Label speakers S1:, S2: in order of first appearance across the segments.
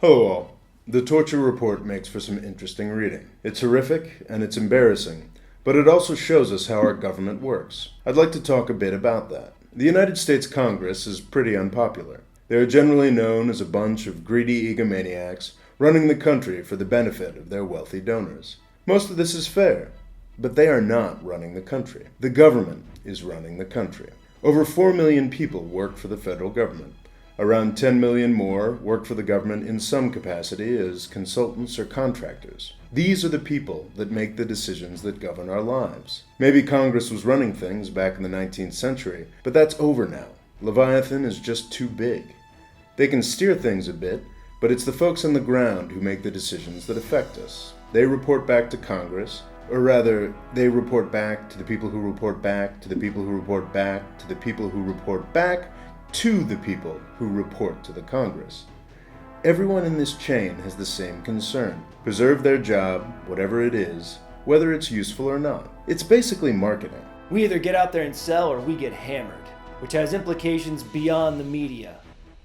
S1: Hello all. The Torture Report makes for some interesting reading. It's horrific and it's embarrassing, but it also shows us how our government works. I'd like to talk a bit about that. The United States Congress is pretty unpopular. They are generally known as a bunch of greedy egomaniacs running the country for the benefit of their wealthy donors. Most of this is fair, but they are not running the country. The government is running the country. Over 4 million people work for the federal government. Around 10 million more work for the government in some capacity as consultants or contractors. These are the people that make the decisions that govern our lives. Maybe Congress was running things back in the 19th century, but that's over now. Leviathan is just too big. They can steer things a bit, but it's the folks on the ground who make the decisions that affect us. They report back to Congress, or rather, they report back to the people who report back to the people who report back to the people who report back to the people who report to the Congress. Everyone in this chain has the same concern. Preserve their job, whatever it is, whether it's useful or not. It's basically marketing.
S2: We either get out there and sell or we get hammered, which has implications beyond the media.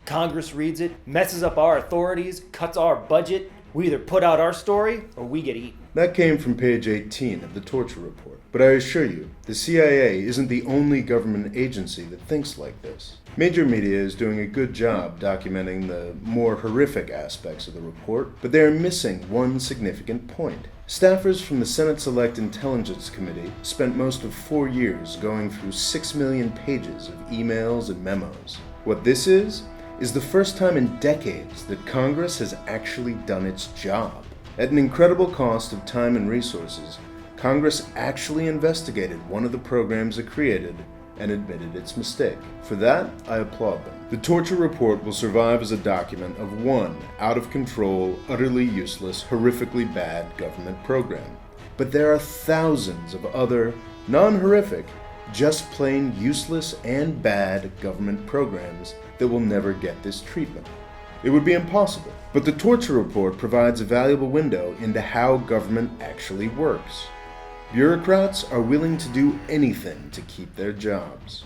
S2: Congress reads it, messes up our authorities, cuts our budget. We either put out our story or we get eaten.
S1: That came from page 18 of the Torture Report. But I assure you, the CIA isn't the only government agency that thinks like this. Major media is doing a good job documenting the more horrific aspects of the report, but they are missing one significant point. Staffers from the Senate Select Intelligence Committee spent most of 4 years going through 6 million pages of emails and memos. What this is the first time in decades that Congress has actually done its job. At an incredible cost of time and resources, Congress actually investigated one of the programs it created and admitted its mistake. For that, I applaud them. The Torture Report will survive as a document of one out-of-control, utterly useless, horrifically bad government program. But there are thousands of other, non-horrific, just plain useless and bad government programs that will never get this treatment. It would be impossible. But the Torture Report provides a valuable window into how government actually works. Bureaucrats are willing to do anything to keep their jobs.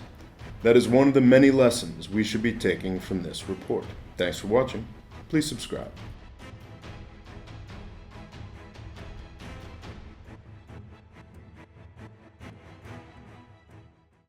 S1: That is one of the many lessons we should be taking from this report. Thanks for watching. Please subscribe.